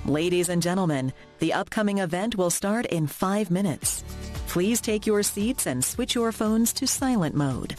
Ladies and gentlemen, the upcoming event will start in 5 minutes. Please take your seats and switch your phones to silent mode.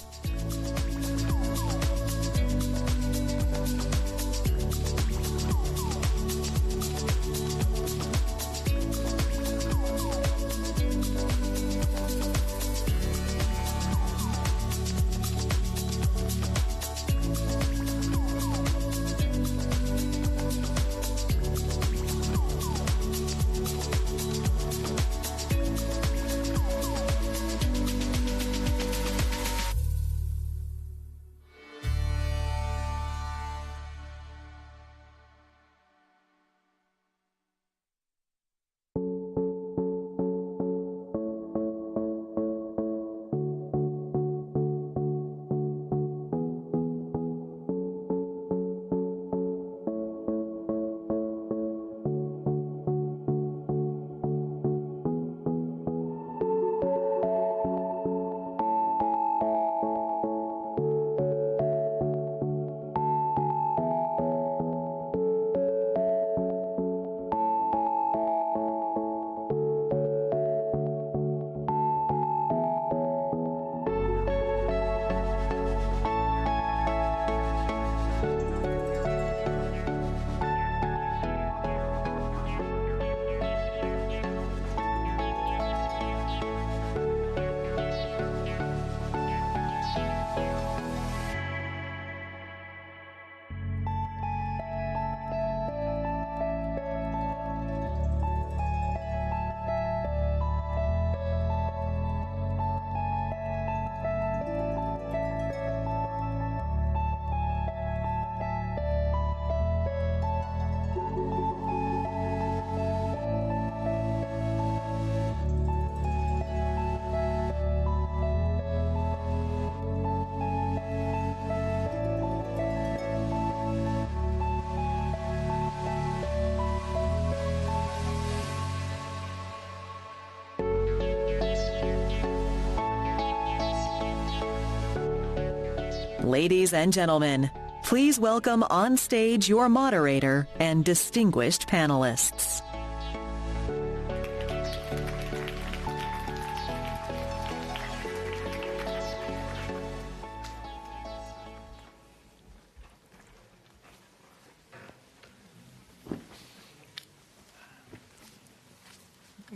Ladies and gentlemen, please welcome on stage your moderator and distinguished panelists.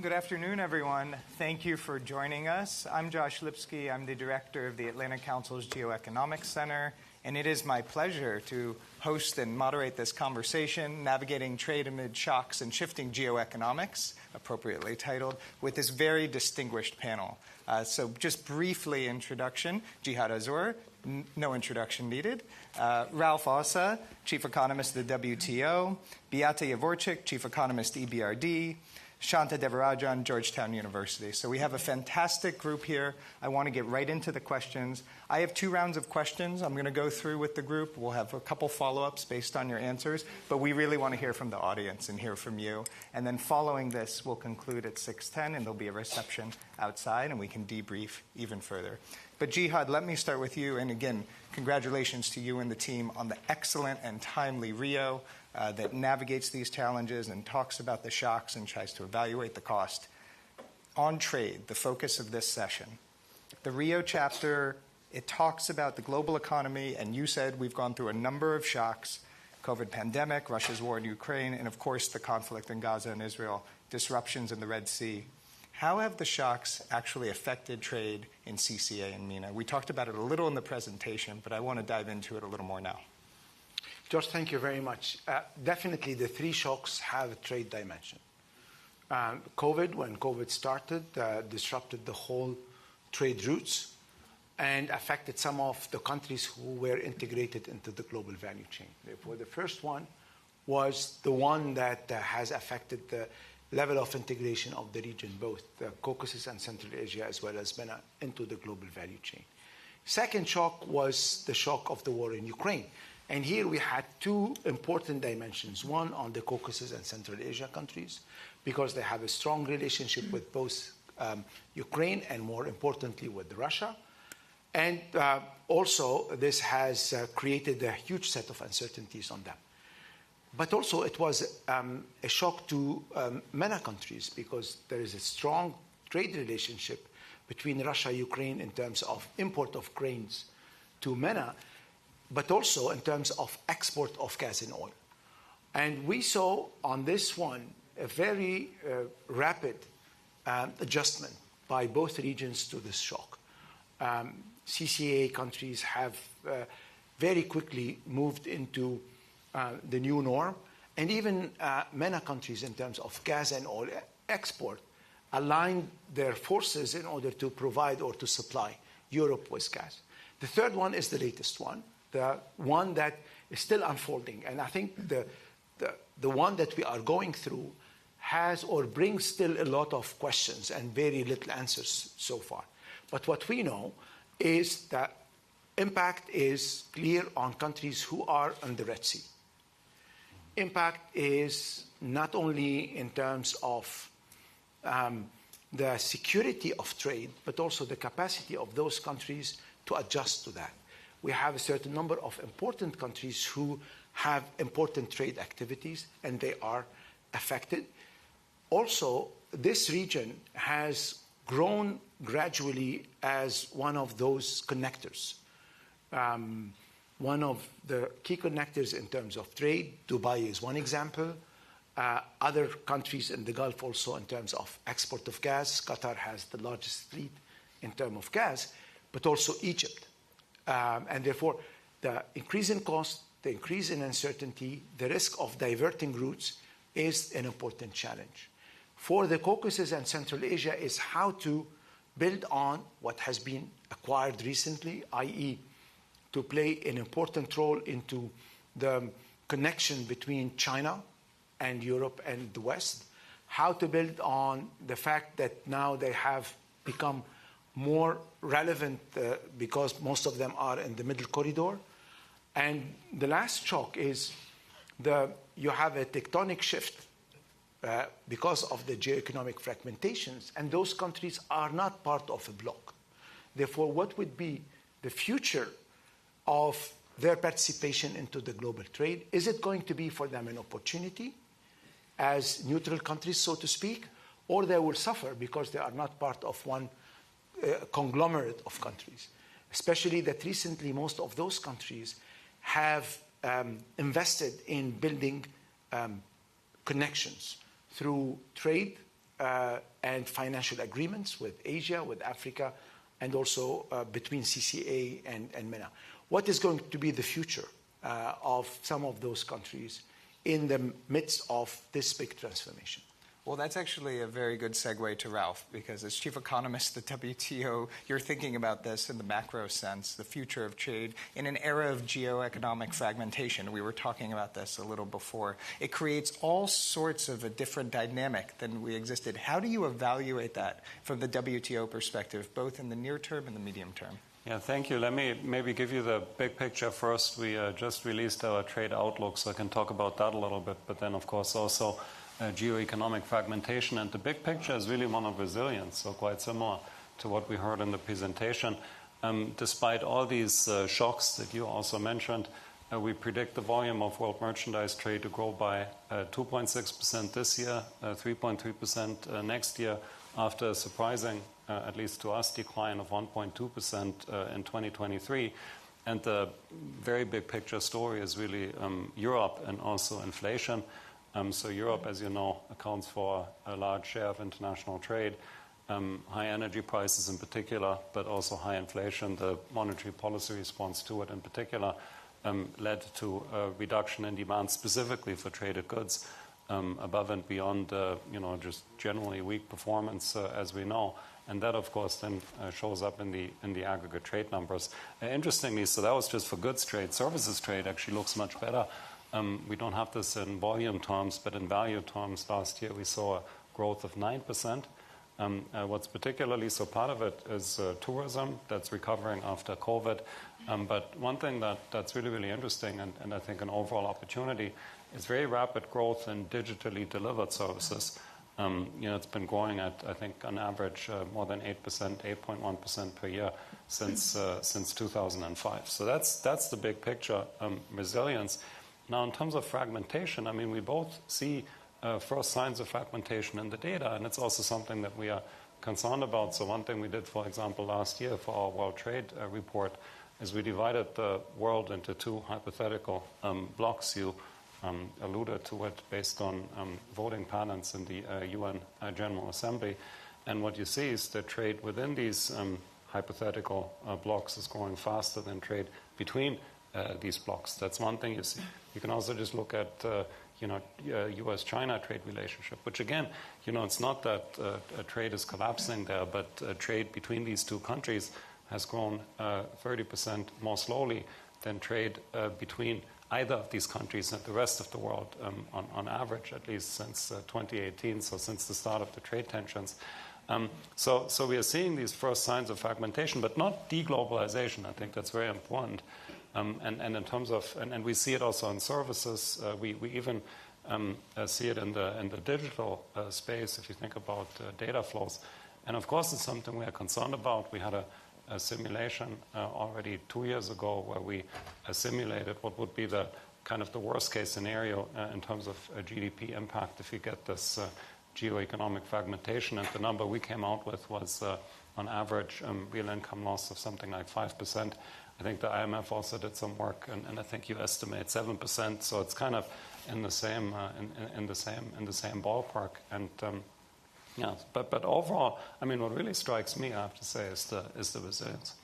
Good afternoon, everyone. Thank you for joining us. I'm Josh Lipsky. I'm the director of the Atlantic Council's GeoEconomics Center, and it is my pleasure to host and moderate this conversation, Navigating Trade Amid Shocks and Shifting Geoeconomics, appropriately titled, with this very distinguished panel. So just briefly introduction, Jihad Azur, no introduction needed. Ralph Ossa, Chief Economist of the WTO. Beata Yavorchik, Chief Economist, EBRD. Shanta Devarajan, Georgetown University. So we have a fantastic group here. I want to get right into the questions. I have 2 rounds of questions I'm going to go through with the group. We'll have a couple follow-ups based on your answers, but we really want to hear from the audience and hear from you. And then following this, we'll conclude at 6:10, and there'll be a reception outside, and we can debrief even further. But Jihad, let me start with you. And again, congratulations to you and the team on the excellent and timely Rio that navigates these challenges and talks about the shocks and tries to evaluate the cost. On trade, the focus of this session. The Rio chapter, it talks about the global economy, and you said we've gone through a number of shocks: COVID pandemic, Russia's war in Ukraine, and of course the conflict in Gaza and Israel, disruptions in the Red Sea. How have the shocks actually affected trade in CCA and MENA? We talked about it a little in the presentation, but I want to dive into it a little more now. Josh, thank you very much. Definitely the 3 shocks have a trade dimension. COVID, when COVID started, disrupted the whole trade routes and affected some of the countries who were integrated into the global value chain. Therefore, the first one was the one that has affected the level of integration of the region, both the Caucasus and Central Asia, as well as MENA, into the global value chain. Second shock was the shock of the war in Ukraine. And here we had 2 important dimensions. One on the Caucasus and Central Asia countries, because they have a strong relationship with both Ukraine and, more importantly, with Russia. And also, this has created a huge set of uncertainties on them. But also, it was a shock to MENA countries, because there is a strong trade relationship between Russia and Ukraine in terms of import of grains to MENA, but also in terms of export of gas and oil. And we saw on this one a very rapid adjustment by both regions to this shock. CCA countries have very quickly moved into the new norm, and even MENA countries in terms of gas and oil export aligned their forces in order to provide or to supply Europe with gas. The third one is the latest one, the one that is still unfolding. And I think the one that we are going through has or brings still a lot of questions and very little answers so far. But what we know is that impact is clear on countries who are on the Red Sea. Impact is not only in terms of the security of trade, but also the capacity of those countries to adjust to that. We have a certain number of important countries who have important trade activities, and they are affected. Also, this region has grown gradually as one of those connectors. One of the key connectors in terms of trade, Dubai is one example. Other countries in the Gulf also in terms of export of gas. Qatar has the largest fleet in terms of gas, but also Egypt. And therefore, the increase in cost, the increase in uncertainty, the risk of diverting routes is an important challenge. For the Caucasus and Central Asia is how to build on what has been acquired recently, i.e., to play an important role into the connection between China and Europe and the West, how to build on the fact that now they have become more relevant because most of them are in the middle corridor. And the last shock is you have a tectonic shift because of the geoeconomic fragmentations, and those countries are not part of a bloc. Therefore, what would be the future of their participation into the global trade? Is it going to be for them an opportunity as neutral countries, so to speak, or they will suffer because they are not part of one conglomerate of countries? Especially that recently most of those countries have invested in building connections through trade and financial agreements with Asia, with Africa, and also between CCA and MENA. What is going to be the future of some of those countries in the midst of this big transformation? Well, that's actually a very good segue to Ralph, because as chief economist at the WTO, you're thinking about this in the macro sense, the future of trade, in an era of geoeconomic fragmentation. We were talking about this a little before. It creates all sorts of a different dynamic than we existed. How do you evaluate that from the WTO perspective, both in the near term and the medium term? Yeah, thank you. Let me maybe give you the big picture first. We just released our trade outlook, so I can talk about that a little bit, but then, of course, also geoeconomic fragmentation. And the big picture is really one of resilience, so quite similar to what we heard in the presentation. Despite all these shocks that you also mentioned, we predict the volume of world merchandise trade to grow by 2.6% this year, 3.3% next year, after a surprising, at least to us, decline of 1.2% in 2023. And the very big picture story is really Europe and also inflation. So Europe, as you know, accounts for a large share of international trade, high energy prices in particular, but also high inflation. The monetary policy response to it in particular led to a reduction in demand specifically for traded goods, above and beyond, just generally weak performance, as we know. And that, of course, then shows up in the aggregate trade numbers. Interestingly, so that was just for goods trade. Services trade actually looks much better. We don't have this in volume terms, but in value terms, last year we saw a growth of 9%. What's particularly so part of it is tourism that's recovering after COVID. But one thing that's really, really interesting and I think an overall opportunity is very rapid growth in digitally delivered services. It's been growing at, I think, on average, more than 8%, 8.1% per year since 2005. So that's the big picture, resilience. Now, in terms of fragmentation, I mean, we both see first signs of fragmentation in the data, and it's also something that we are concerned about. So one thing we did, for example, last year for our World Trade Report is we divided the world into two hypothetical blocks. You alluded to it based on voting patterns in the UN General Assembly. And what you see is that trade within these hypothetical blocks is growing faster than trade between these blocks. That's one thing you see. You can also just look at U.S.-China trade relationship, which again, it's not that trade is collapsing there, but trade between these two countries has grown 30% more slowly than trade between either of these countries and the rest of the world, on average, at least since 2018, so since the start of the trade tensions. So we are seeing these first signs of fragmentation, but not deglobalization. I think that's very important. And in terms of, and we see it also in services, we even see it in the digital space, if you think about data flows. And of course, it's something we are concerned about. We had a simulation already 2 years ago where we simulated what would be the kind of the worst case scenario in terms of GDP impact if you get this geoeconomic fragmentation. And the number we came out with was on average real income loss of something like 5%. I think the IMF also did some work, and I think you estimate 7%. So it's kind of in the same ballpark. And but overall, I mean, what really strikes me, I have to say, is the resilience.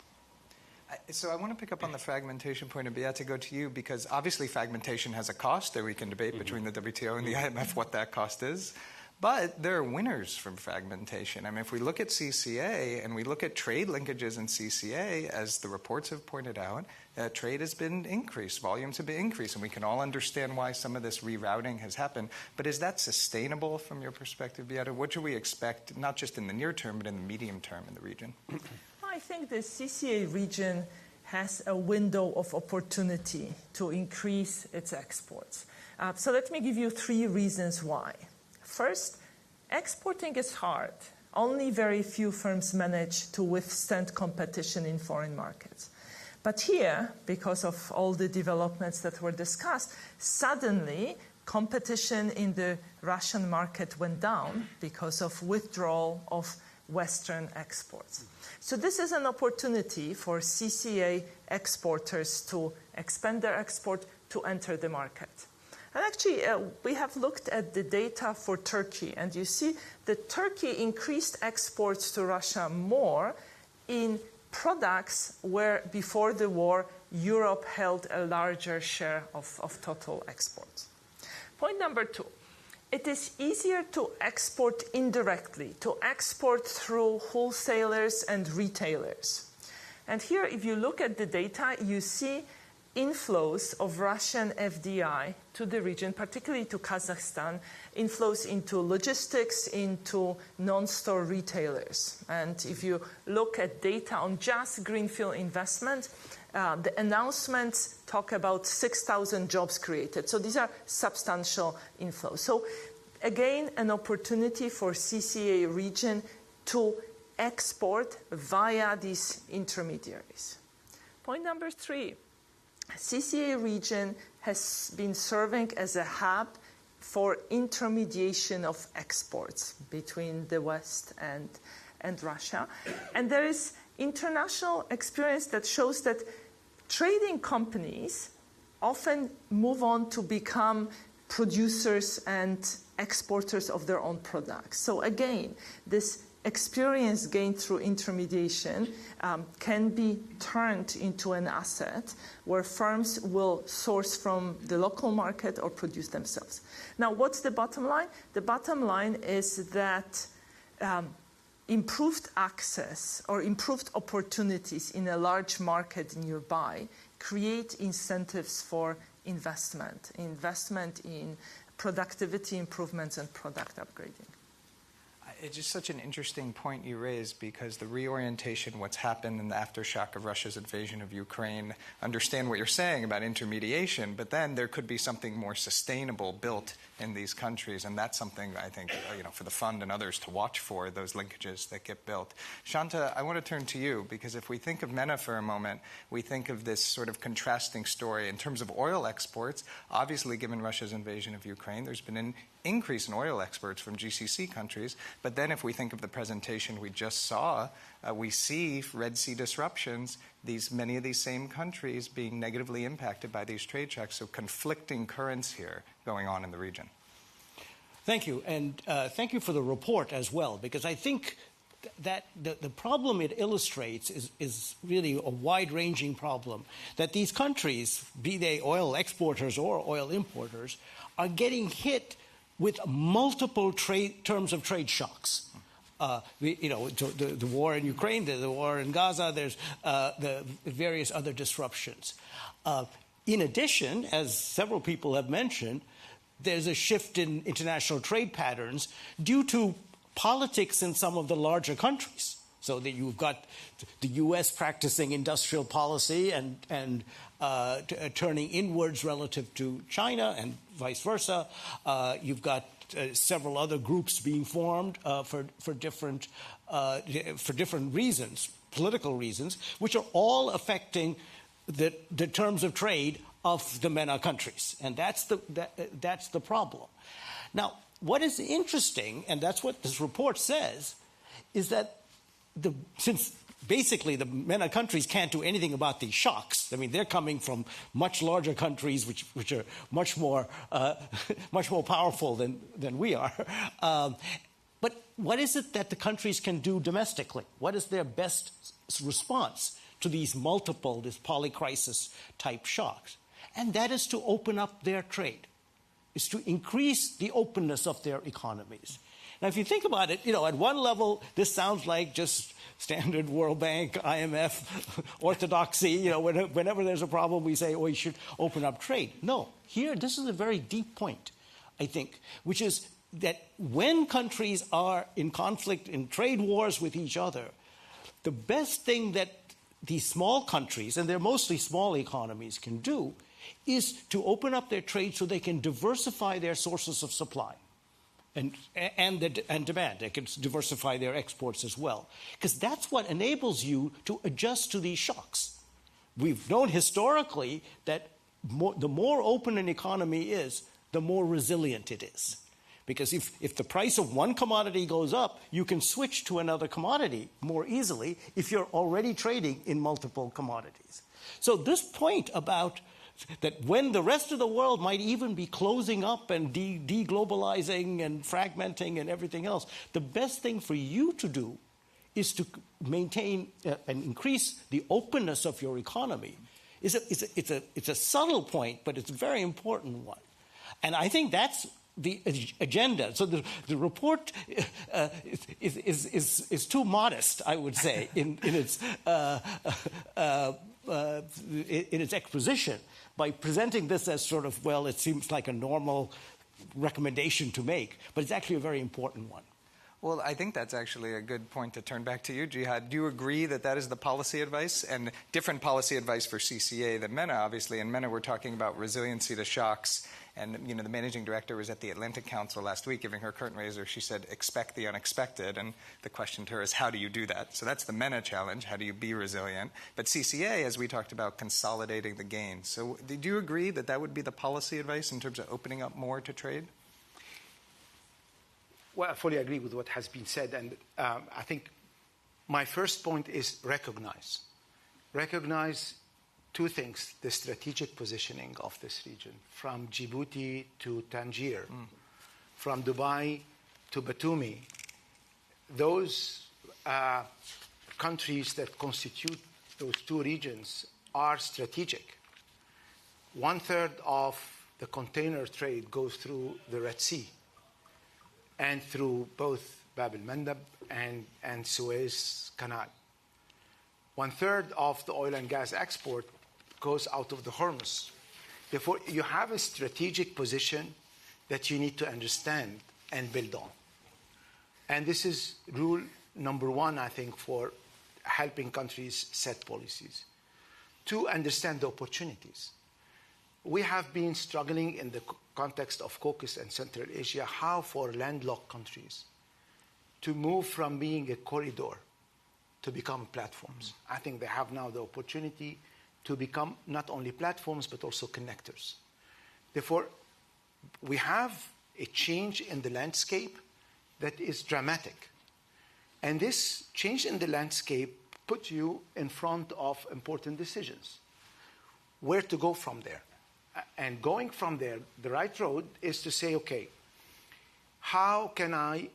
So I want to pick up on the fragmentation point and Beate, go to you, because obviously fragmentation has a cost that we can debate between the WTO and the IMF what that cost is. But there are winners from fragmentation. I mean, if we look at CCA and we look at trade linkages in CCA, as the reports have pointed out, trade has been increased, volumes have been increased, and we can all understand why some of this rerouting has happened. But is that sustainable from your perspective, Beate? What should we expect, not just in the near term, but in the medium term in the region? I think the CCA region has a window of opportunity to increase its exports. So let me give you 3 reasons why. First, exporting is hard. Only very few firms manage to withstand competition in foreign markets. But here, because of all the developments that were discussed, suddenly competition in the Russian market went down because of withdrawal of Western exports. So this is an opportunity for CCA exporters to expand their export, to enter the market. And actually, we have looked at the data for Turkey, and you see that Turkey increased exports to Russia more in products where, before the war, Europe held a larger share of total exports. Point number 2. it is easier to export indirectly, to export through wholesalers and retailers. And here, if you look at the data, you see inflows of Russian FDI to the region, particularly to Kazakhstan, inflows into logistics, into non-store retailers. And if you look at data on just greenfield investment, the announcements talk about 6,000 jobs created. So these are substantial inflows. So again, an opportunity for CCA region to export via these intermediaries. Point number 3. CCA region has been serving as a hub for intermediation of exports between the West and Russia. And there is international experience that shows that trading companies often move on to become producers and exporters of their own products. So again, this experience gained through intermediation can be turned into an asset where firms will source from the local market or produce themselves. Now, what's the bottom line? The bottom line is that improved access or improved opportunities in a large market nearby create incentives for investment in productivity improvements and product upgrading. It's just such an interesting point you raised, because the reorientation, what's happened in the aftershock of Russia's invasion of Ukraine, understand what you're saying about intermediation, but then there could be something more sustainable built in these countries, and that's something I think for the fund and others to watch for, those linkages that get built. Shanta, I want to turn to you, because if we think of MENA for a moment, we think of this sort of contrasting story in terms of oil exports. Obviously, given Russia's invasion of Ukraine, there's been an increase in oil exports from GCC countries, but then if we think of the presentation we just saw, we see Red Sea disruptions, many of these same countries being negatively impacted by these trade checks, so conflicting currents here going on in the region. Thank you, and thank you for the report as well, because I think that the problem it illustrates is really a wide-ranging problem, that these countries, be they oil exporters or oil importers, are getting hit with multiple terms of trade shocks. The war in Ukraine, the war in Gaza, there's the various other disruptions. In addition, as several people have mentioned, there's a shift in international trade patterns due to politics in some of the larger countries. So that you've got the U.S. practicing industrial policy and turning inwards relative to China and vice versa. You've got several other groups being formed for different reasons, political reasons, which are all affecting the terms of trade of the MENA countries, and that's the problem. Now, what is interesting, and that's what this report says, is that since basically the MENA countries can't do anything about these shocks. I mean, they're coming from much larger countries which are much more powerful than we are. But what is it that the countries can do domestically? What is their best response to these polycrisis type shocks? And that is to open up their trade, is to increase the openness of their economies. Now, if you think about it, at one level, this sounds like just standard World Bank, IMF, orthodoxy. Whenever there's a problem, we say, you should open up trade. No, here, this is a very deep point, I think, which is that when countries are in conflict, in trade wars with each other, the best thing that these small countries, and they're mostly small economies, can do is to open up their trade so they can diversify their sources of supply. And demand. They can diversify their exports as well. Because that's what enables you to adjust to these shocks. We've known historically that the more open an economy is, the more resilient it is. Because if the price of one commodity goes up, you can switch to another commodity more easily if you're already trading in multiple commodities. So this point about that when the rest of the world might even be closing up and deglobalizing and fragmenting and everything else, the best thing for you to do is to maintain and increase the openness of your economy. It's a subtle point, but it's a very important one. And I think that's the agenda. So the report is too modest, I would say, in its exposition by presenting this as sort of, well, it seems like a normal recommendation to make, but it's actually a very important one. Well, I think that's actually a good point to turn back to you, Jihad. Do you agree that that is the policy advice, and different policy advice for CCA than MENA, obviously? In MENA, we're talking about resiliency to shocks. And, the managing director was at the Atlantic Council last week giving her curtain raiser. She said, expect the unexpected. And the question to her is, how do you do that? So that's the MENA challenge. How do you be resilient? But CCA, as we talked about, consolidating the gains. So do you agree that that would be the policy advice in terms of opening up more to trade? Well, I fully agree with what has been said. And I think my first point is recognize. Recognize two things: the strategic positioning of this region, from Djibouti to Tangier, from Dubai to Batumi. Those countries that constitute those two regions are strategic. 1/3 of the container trade goes through the Red Sea and through both Bab el-Mandab and Suez Canal. 1/3 of the oil and gas export goes out of the Hormuz. Therefore, you have a strategic position that you need to understand and build on. And this is rule number one, I think, for helping countries set policies. 2, understand the opportunities. We have been struggling in the context of Caucasus and Central Asia, how for landlocked countries to move from being a corridor to become platforms. I think they have now the opportunity to become not only platforms, but also connectors. Therefore, we have a change in the landscape that is dramatic. And this change in the landscape puts you in front of important decisions. Where to go from there? And going from there, the right road is to say, okay, how can I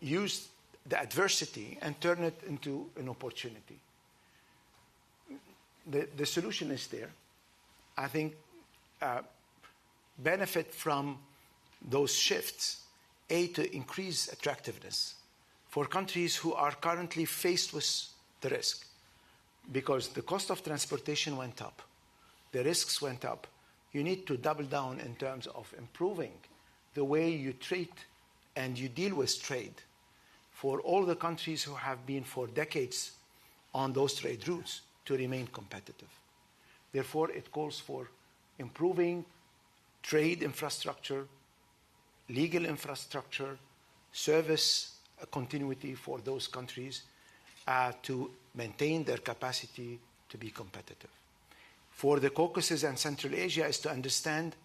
use the adversity and turn it into an opportunity? The solution is there. I think benefit from those shifts, to increase attractiveness for countries who are currently faced with the risk, because the cost of transportation went up, the risks went up. You need to double down in terms of improving the way you treat and you deal with trade for all the countries who have been for decades on those trade routes to remain competitive. Therefore, it calls for improving trade infrastructure, legal infrastructure, service continuity for those countries to maintain their capacity to be competitive. For the Caucasus and Central Asia is to understand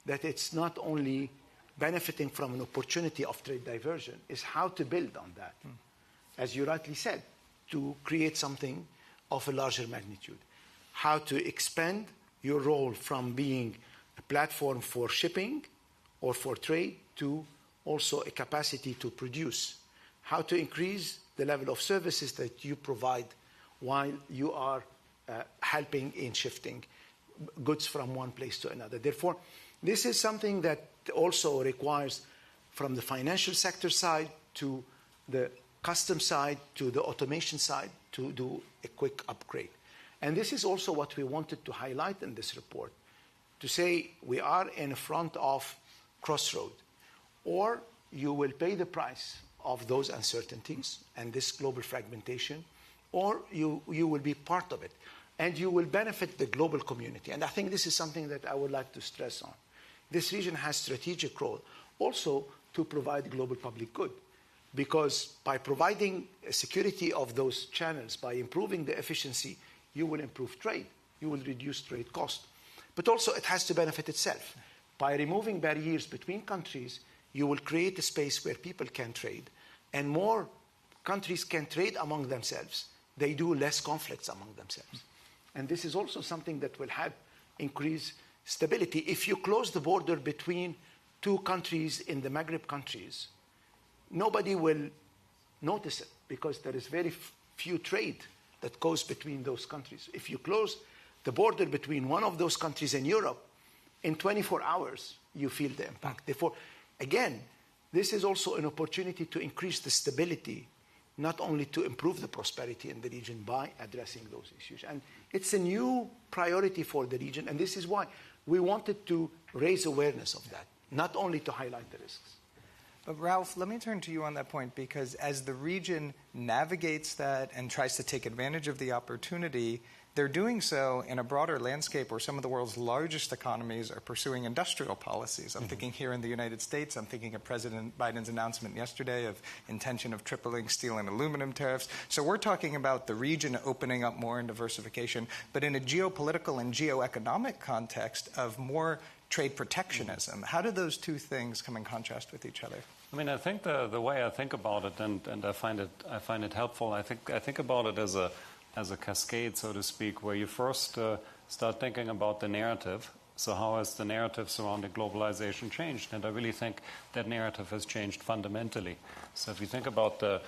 that it's not only benefiting from an opportunity of trade diversion, it's how to build on that. As you rightly said, to create something of a larger magnitude. How to expand your role from being a platform for shipping or for trade to also a capacity to produce. How to increase the level of services that you provide while you are helping in shifting goods from one place to another. Therefore, this is something that also requires, from the financial sector side to the custom side to the automation side, to do a quick upgrade. And this is also what we wanted to highlight in this report, to say we are in front of crossroad. Or you will pay the price of those uncertainties and this global fragmentation, or you will be part of it. And you will benefit the global community. And I think this is something that I would like to stress on. This region has strategic role also to provide global public good. Because by providing security of those channels, by improving the efficiency, you will improve trade. You will reduce trade cost. But also it has to benefit itself. By removing barriers between countries, you will create a space where people can trade. And more countries can trade among themselves. They do less conflicts among themselves. And this is also something that will help increase stability. If you close the border between two countries in the Maghreb countries, nobody will notice it because there is very few trade that goes between those countries. If you close the border between one of those countries and Europe, in 24 hours, you feel the impact. Therefore, again, this is also an opportunity to increase the stability, not only to improve the prosperity in the region by addressing those issues. And it's a new priority for the region, and this is why we wanted to raise awareness of that, not only to highlight the risks. But Ralph, let me turn to you on that point, because as the region navigates that and tries to take advantage of the opportunity, they're doing so in a broader landscape where some of the world's largest economies are pursuing industrial policies. I'm thinking here in the United States, I'm thinking of President Biden's announcement yesterday of intention of tripling steel and aluminum tariffs. So we're talking about the region opening up more in diversification, but in a geopolitical and geoeconomic context of more trade protectionism. How do those two things come in contrast with each other? I mean, I think the way I think about it, and I find it helpful. I think about it as a cascade, so to speak, where you first start thinking about the narrative. So how has the narrative surrounding globalization changed? And I really think that narrative has changed fundamentally. So if you think about the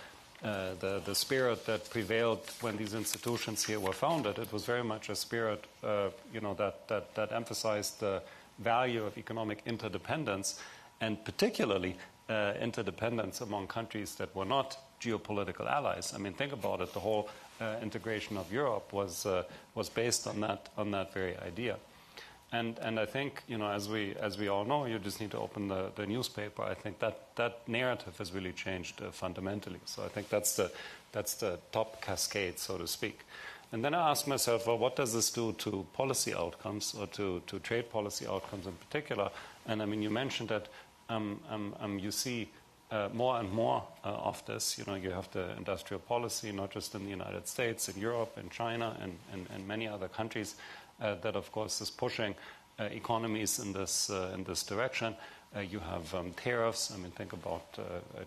spirit that prevailed when these institutions here were founded, it was very much a spirit, that emphasized the value of economic interdependence, and particularly interdependence among countries that were not geopolitical allies. I mean, think about it. The whole integration of Europe was based on that very idea. And I think, as we all know, you just need to open the newspaper. I think that narrative has really changed fundamentally. So I think that's the top cascade, so to speak. And then I asked myself, well, what does this do to policy outcomes, or to trade policy outcomes in particular? And I mean, you mentioned that you see more and more of this. You have the industrial policy, not just in the United States, in Europe, in China, and many other countries that, of course, is pushing economies in this direction. You have tariffs. I mean, think about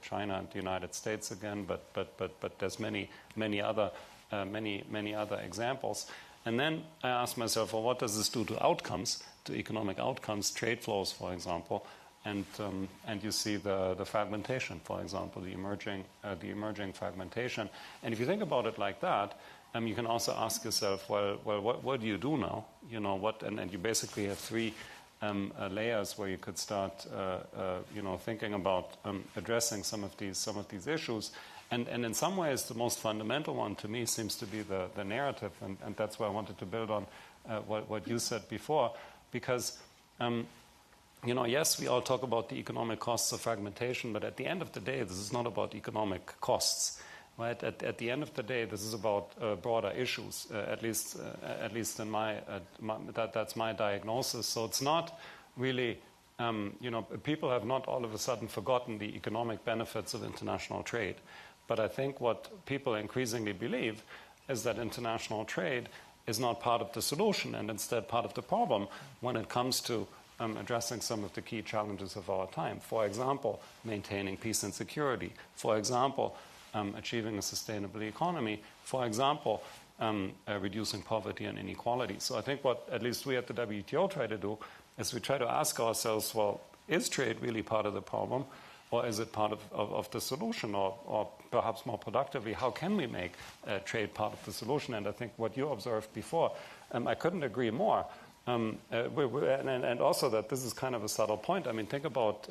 China and the United States again, but there's many other examples. And then I asked myself, well, what does this do to outcomes, to economic outcomes, trade flows, for example? And you see the fragmentation, for example, the emerging fragmentation. And if you think about it like that, you can also ask yourself, well, what do you do now? And you basically have three layers where you could start, thinking about addressing some of these issues. And in some ways, the most fundamental one to me seems to be the narrative, and that's why I wanted to build on what you said before, because yes, we all talk about the economic costs of fragmentation, but at the end of the day, this is not about economic costs, right? At the end of the day, this is about broader issues. At least in that's my diagnosis. So it's not really, people have not all of a sudden forgotten the economic benefits of international trade. But I think what people increasingly believe is that international trade is not part of the solution, and instead part of the problem when it comes to addressing some of the key challenges of our time. For example, maintaining peace and security. For example, achieving a sustainable economy. For example, reducing poverty and inequality. So I think what at least we at the WTO try to do is we try to ask ourselves, well, is trade really part of the problem? Or is it part of the solution? Or perhaps more productively, how can we make trade part of the solution? And I think what you observed before, I couldn't agree more. And also that this is kind of a subtle point. I mean, think about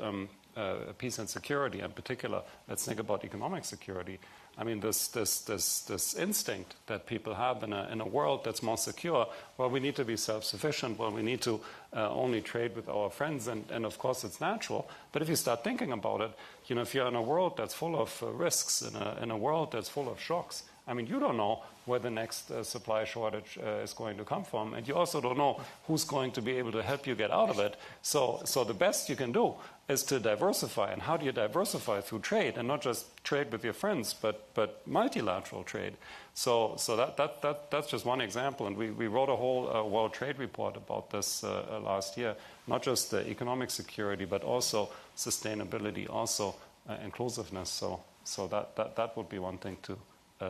peace and security in particular. Let's think about economic security. I mean, this instinct that people have in a world that's more secure, well, we need to be self-sufficient, well, we need to only trade with our friends, and of course it's natural. But if you start thinking about it, if you're in a world that's full of risks, in a world that's full of shocks, I mean, you don't know where the next supply shortage is going to come from, and you also don't know who's going to be able to help you get out of it. So the best you can do is to diversify. And how do you diversify? Through trade, and not just trade with your friends, but multilateral trade. So that's just one example. And we wrote a whole World Trade Report about this last year. Not just economic security, but also sustainability, also inclusiveness. So that would be one thing to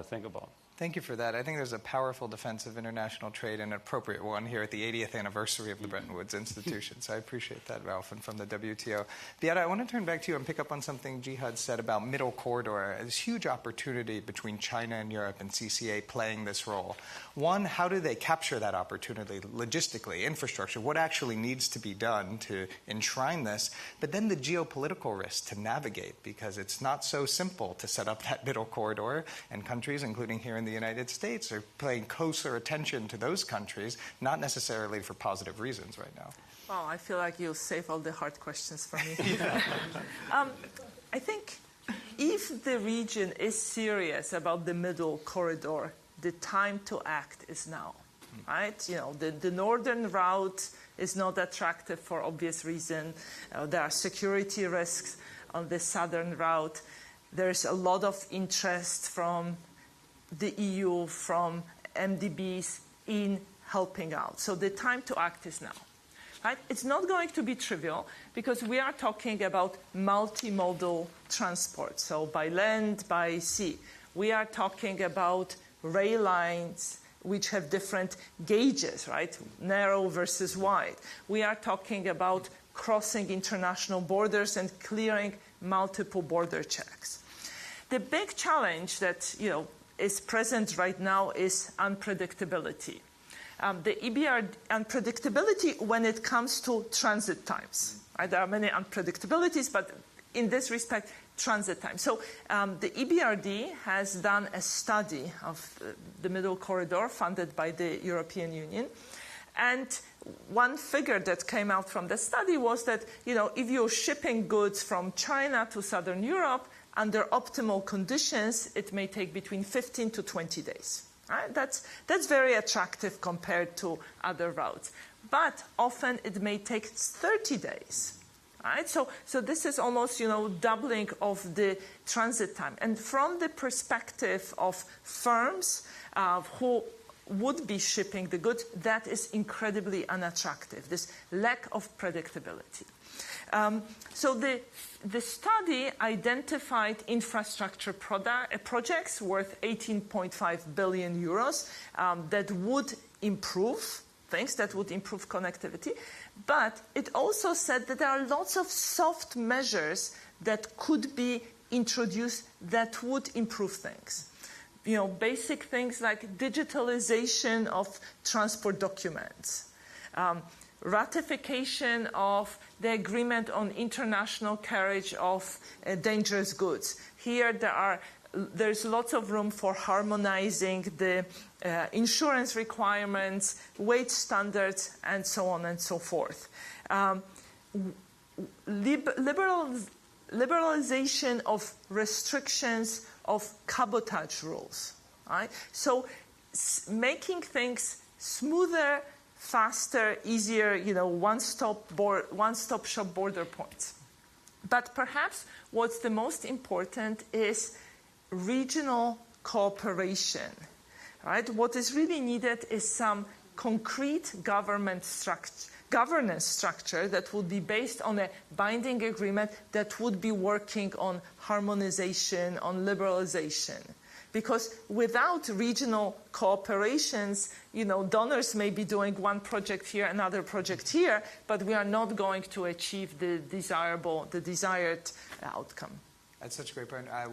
think about. Thank you for that. I think there's a powerful defense of international trade and an appropriate one here at the 80th anniversary of the Bretton Woods Institution. So I appreciate that, Ralph, and from the WTO. Beata, I want to turn back to you and pick up on something Jihad said about middle corridor. There's huge opportunity between China and Europe and CCA playing this role. One, how do they capture that opportunity logistically, infrastructure? What actually needs to be done to enshrine this? But then the geopolitical risk to navigate, because it's not so simple to set up that middle corridor, and countries, including here in the United States, are paying closer attention to those countries, not necessarily for positive reasons right now. Well, I feel like you'll save all the hard questions for me. I think if the region is serious about the middle corridor, the time to act is now, right? You know, the northern route is not attractive for obvious reason. There are security risks on the southern route. There's a lot of interest from the EU, from MDBs in helping out. So the time to act is now. Right? It's not going to be trivial because we are talking about multimodal transport. So by land, by sea. We are talking about rail lines which have different gauges, right? Narrow versus wide. We are talking about crossing international borders and clearing multiple border checks. The big challenge that, is present right now is unpredictability. The EBRD unpredictability when it comes to transit times. Right? There are many unpredictabilities, but in this respect, transit time. So the EBRD has done a study of the middle corridor funded by the European Union. And one figure that came out from the study was that, if you're shipping goods from China to Southern Europe, under optimal conditions, it may take between 15 to 20 days. Right? That's very attractive compared to other routes. But often it may take 30 days. Right? So this is almost, doubling of the transit time. And from the perspective of firms who would be shipping the goods, that is incredibly unattractive, this lack of predictability. So the study identified infrastructure projects worth 18.5 billion euros that would improve things, that would improve connectivity. But it also said that there are lots of soft measures that could be introduced that would improve things. Basic things like digitalization of transport documents, ratification of the agreement on international carriage of dangerous goods. Here there's lots of room for harmonizing the insurance requirements, weight standards, and so on and so forth. Liberalization of restrictions of cabotage rules. Right? So making things smoother, faster, easier, one-stop shop border points. But perhaps what's the most important is regional cooperation. Right? What is really needed is some concrete governance structure that would be based on a binding agreement that would be working on harmonization, on liberalization. Because without regional cooperations, donors may be doing one project here, another project here, but we are not going to achieve the desired outcome. That's such a great point. I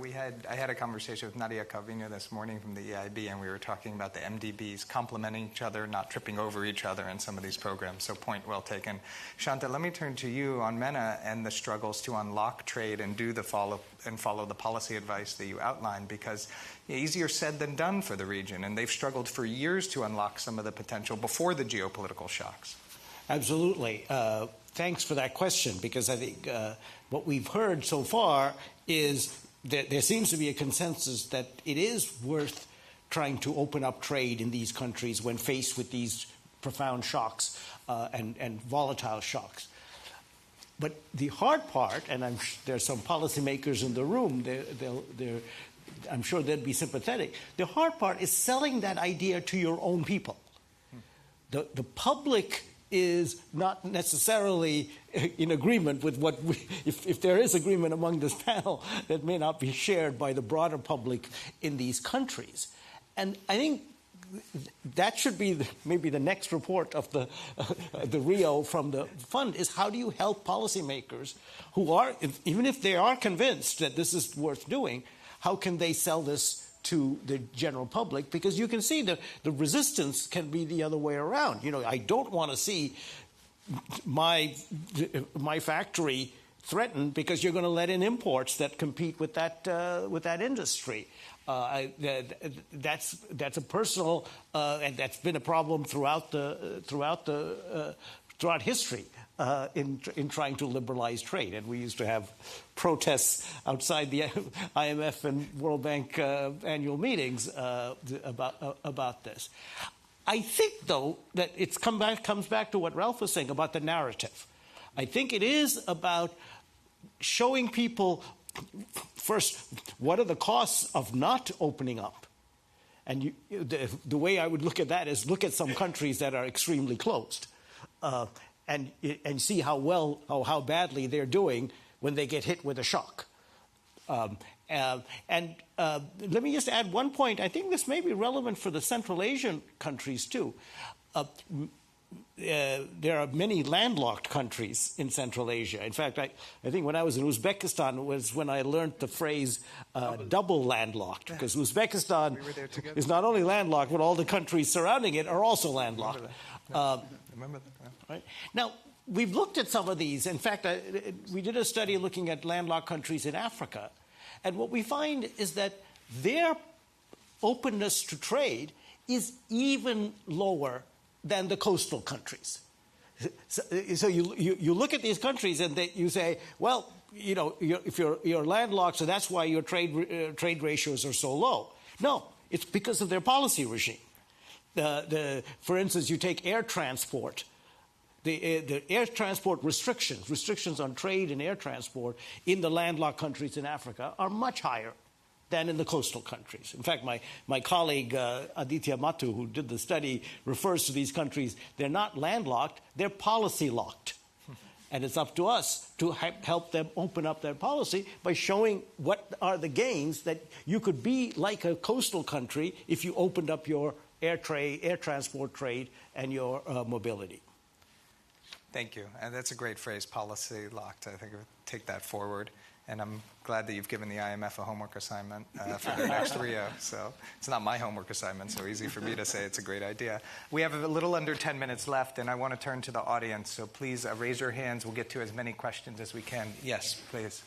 had a conversation with Nadia Calvino this morning from the EIB, and we were talking about the MDBs complementing each other, not tripping over each other in some of these programs. So point well taken. Shanta, let me turn to you on MENA and the struggles to unlock trade and follow the policy advice that you outlined, because easier said than done for the region, and they've struggled for years to unlock some of the potential before the geopolitical shocks. Absolutely. Thanks for that question, because I think what we've heard so far is that there seems to be a consensus that it is worth trying to open up trade in these countries when faced with these profound shocks and volatile shocks. But the hard part, and there's some policymakers in the room, I'm sure they'd be sympathetic. The hard part is selling that idea to your own people. The public is not necessarily in agreement with what if there is agreement among this panel, that may not be shared by the broader public in these countries. And I think that should be maybe the next report of the Rio from the fund is how do you help policymakers who are, even if they are convinced that this is worth doing, how can they sell this to the general public? Because you can see that the resistance can be the other way around. You know, I don't want to see my factory threatened because you're going to let in imports that compete with that industry. That's a personal, and that's been a problem throughout history in trying to liberalize trade. And we used to have protests outside the IMF and World Bank annual meetings about this. I think, though, that it comes back to what Ralph was saying about the narrative. I think it is about showing people, first, what are the costs of not opening up? And the way I would look at that is look at some countries that are extremely closed and see how badly they're doing when they get hit with a shock. Let me just add one point. I think this may be relevant for the Central Asian countries, too. There are many landlocked countries in Central Asia. In fact, I think when I was in Uzbekistan was when I learned the phrase double landlocked, because Uzbekistan is not only landlocked, but all the countries surrounding it are also landlocked. Remember that? Right? Now, we've looked at some of these. In fact, we did a study looking at landlocked countries in Africa. And what we find is that their openness to trade is even lower than the coastal countries. So you look at these countries and you say, well, you know, if you're landlocked, so that's why your trade ratios are so low. No, it's because of their policy regime. For instance, you take air transport. The air transport restrictions on trade and air transport in the landlocked countries in Africa are much higher than in the coastal countries. In fact, my colleague Aditya Mathu, who did the study, refers to these countries, they're not landlocked, they're policy locked. And it's up to us to help them open up their policy by showing what are the gains that you could be like a coastal country if you opened up your air transport trade and your mobility. Thank you. And that's a great phrase, policy locked. I think I would take that forward. And I'm glad that you've given the IMF a homework assignment for their next Rio. So it's not my homework assignment, so easy for me to say it's a great idea. We have a little under 10 minutes left, and I want to turn to the audience. So please raise your hands. We'll get to as many questions as we can. Yes, please.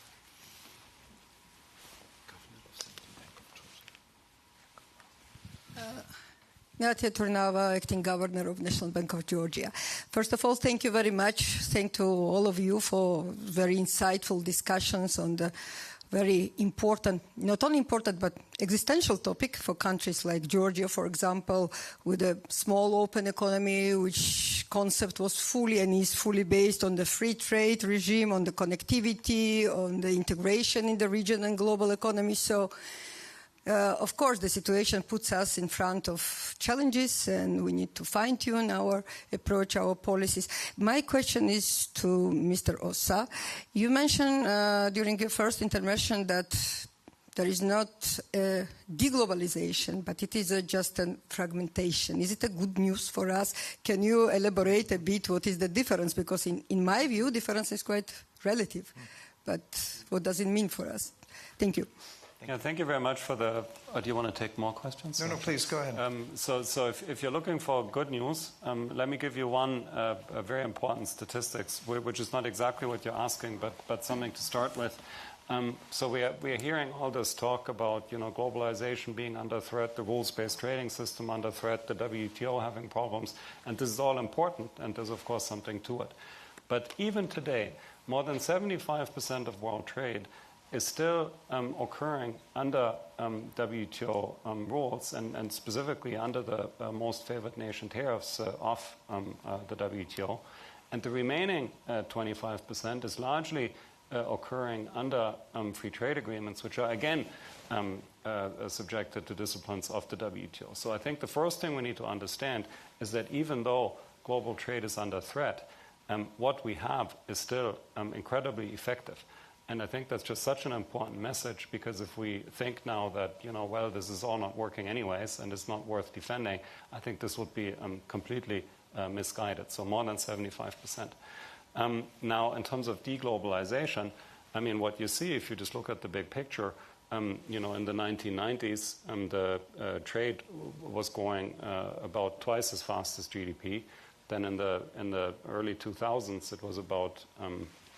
Natia Turnava, Acting Governor of National Bank of Georgia. First of all, thank you very much. Thank to all of you for very insightful discussions on the very important, not only important, but existential topic for countries like Georgia, for example, with a small open economy, which concept was fully and is fully based on the free trade regime, on the connectivity, on the integration in the region and global economy. So, of course, the situation puts us in front of challenges, and we need to fine-tune our approach, our policies. My question is to Mr. Ossa. You mentioned during your first intervention that there is not a deglobalization, but it is just a fragmentation. Is it a good news for us? Can you elaborate a bit what is the difference? Because in my view, difference is quite relative. But what does it mean for us? Thank you. Yeah, thank you very much for the... do you want to take more questions? No, please, go ahead. So if you're looking for good news, let me give you one very important statistics, which is not exactly what you're asking, but something to start with. So we are hearing all this talk about, you know, globalization being under threat, the rules-based trading system under threat, the WTO having problems, and this is all important, and there's, of course, something to it. But even today, more than 75% of world trade is still occurring under WTO rules and specifically under the most favored nation tariffs of the WTO. And the remaining 25% is largely occurring under free trade agreements, which are, again, subjected to disciplines of the WTO. So I think the first thing we need to understand is that even though global trade is under threat, what we have is still incredibly effective. And I think that's just such an important message, because if we think now that, well, this is all not working anyways and it's not worth defending, I think this would be completely misguided. So more than 75%. Now, in terms of deglobalization, I mean, what you see, if you just look at the big picture, in the 1990s, the trade was going about twice as fast as GDP. Then in the early 2000s, it was about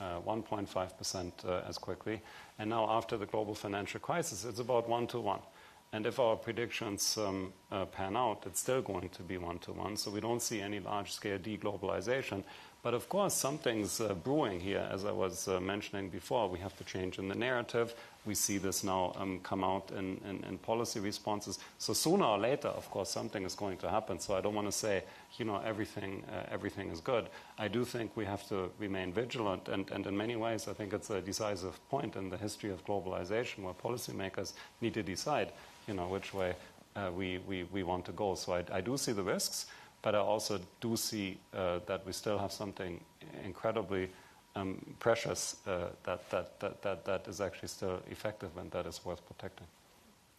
1.5% as quickly. And now after the global financial crisis, it's about 1-to-1. And if our predictions pan out, it's still going to be 1-to-1. So we don't see any large-scale deglobalization. But of course, something's brewing here, as I was mentioning before. We have to change in the narrative. We see this now come out in policy responses. So sooner or later, of course, something is going to happen. So I don't want to say, everything is good. I do think we have to remain vigilant. And in many ways, I think it's a decisive point in the history of globalization where policymakers need to decide, which way we want to go. So I do see the risks. But I also do see that we still have something incredibly precious that is actually still effective and that is worth protecting.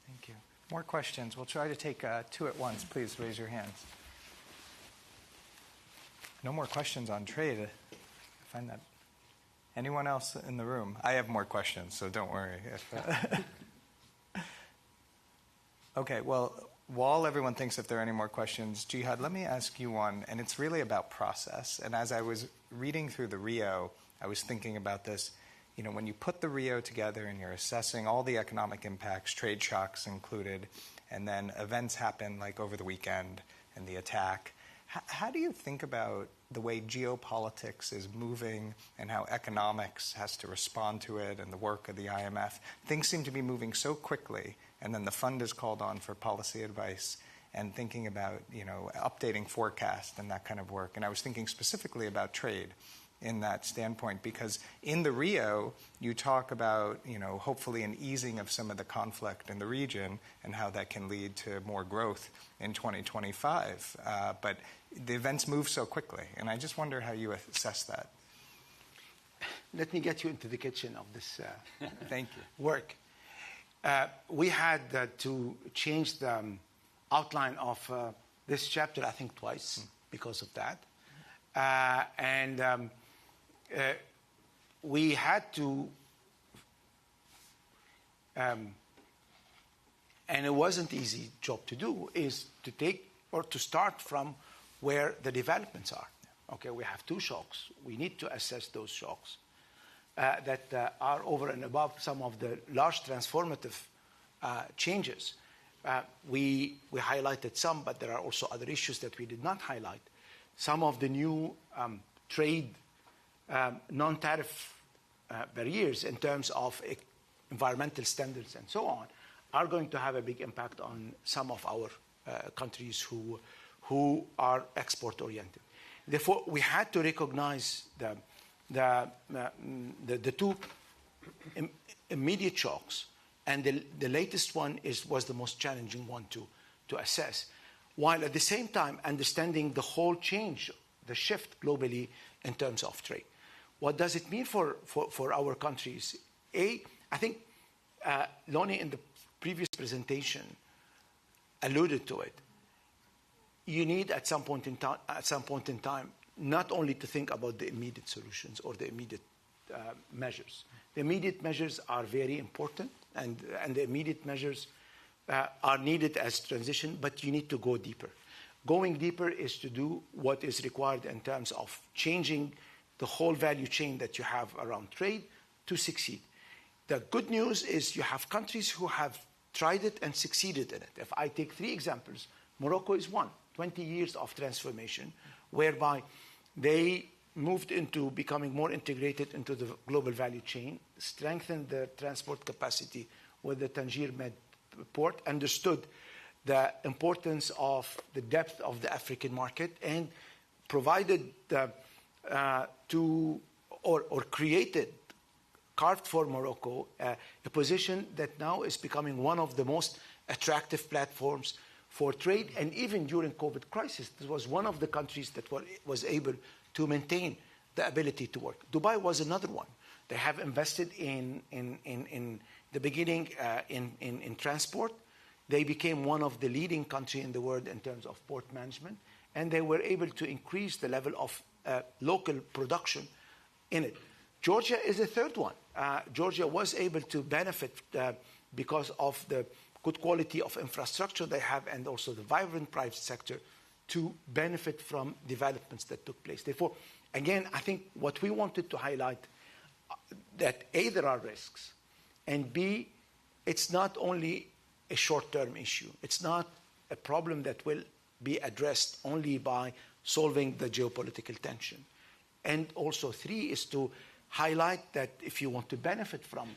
Thank you. More questions. We'll try to take two at once. Please raise your hands. No more questions on trade. I find that. Anyone else in the room? I have more questions, so don't worry. Okay, well, while everyone thinks if there are any more questions, Jihad, let me ask you one, and it's really about process. And as I was reading through the Rio, I was thinking about this. When you put the Rio together and you're assessing all the economic impacts, trade shocks included, and then events happen like over the weekend and the attack, how do you think about the way geopolitics is moving and how economics has to respond to it and the work of the IMF? Things seem to be moving so quickly, and then the fund is called on for policy advice and thinking about, updating forecast and that kind of work. And I was thinking specifically about trade in that standpoint, because in the Rio, you talk about, hopefully an easing of some of the conflict in the region and how that can lead to more growth in 2025. But the events move so quickly, and I just wonder how you assess that. Let me get you into the kitchen of this Thank you. work. We had to change the outline of this chapter, I think, twice because of that. And we had to, and it wasn't an easy job to do, is to take or to start from where the developments are. Okay, we have two shocks. We need to assess those shocks that are over and above some of the large transformative changes. We highlighted some, but there are also other issues that we did not highlight. Some of the new trade non-tariff barriers in terms of environmental standards and so on are going to have a big impact on some of our countries who are export-oriented. Therefore, we had to recognize the two immediate shocks, and the latest one was the most challenging one to assess, while at the same time understanding the whole change, the shift globally in terms of trade. What does it mean for our countries? I think Lonnie in the previous presentation alluded to it. You need at some point in time not only to think about the immediate solutions or the immediate measures. The immediate measures are very important, and the immediate measures are needed as transition, but you need to go deeper. Going deeper is to do what is required in terms of changing the whole value chain that you have around trade to succeed. The good news is you have countries who have tried it and succeeded in it. If I take three examples, Morocco is one, 20 years of transformation, whereby they moved into becoming more integrated into the global value chain, strengthened their transport capacity with the Tangier Med port, understood the importance of the depth of the African market, and provided carved for Morocco a position that now is becoming one of the most attractive platforms for trade. And even during COVID crisis, this was one of the countries that was able to maintain the ability to work. Dubai was another one. They have invested in the beginning in transport. They became one of the leading countries in the world in terms of port management, and they were able to increase the level of local production in it. Georgia is a third one. Georgia was able to benefit because of the good quality of infrastructure they have and also the vibrant private sector to benefit from developments that took place. Therefore, again, I think what we wanted to highlight that A, there are risks, and B, it's not only a short-term issue. It's not a problem that will be addressed only by solving the geopolitical tension. And also 3 is to highlight that if you want to benefit from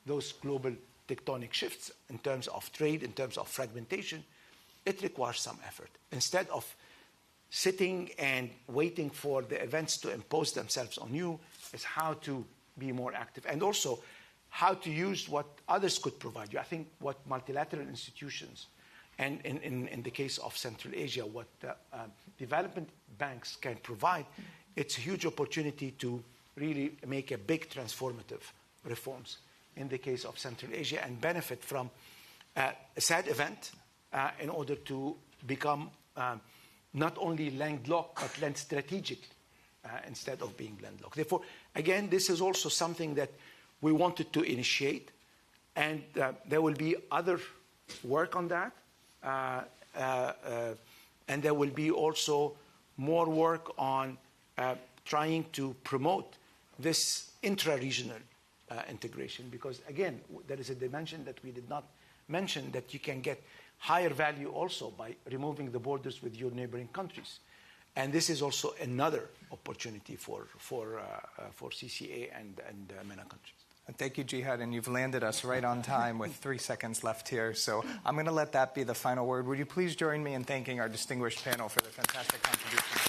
those global tectonic shifts in terms of trade, in terms of fragmentation, it requires some effort. Instead of sitting and waiting for the events to impose themselves on you, is how to be more active. And also how to use what others could provide you. I think what multilateral institutions, and in the case of Central Asia, what development banks can provide, it's a huge opportunity to really make a big transformative reforms in the case of Central Asia and benefit from a sad event in order to become not only landlocked, but land strategic instead of being landlocked. Therefore, again, this is also something that we wanted to initiate, and there will be other work on that, and there will be also more work on trying to promote this intra-regional integration, because again, there is a dimension that we did not mention, that you can get higher value also by removing the borders with your neighboring countries. And this is also another opportunity for CCA and MENA countries. Thank you, Jihad, and you've landed us right on time with 3 seconds left here. So I'm going to let that be the final word. Would you please join me in thanking our distinguished panel for their fantastic contributions?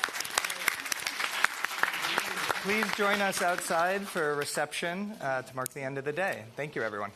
Please join us outside for a reception to mark the end of the day. Thank you, everyone.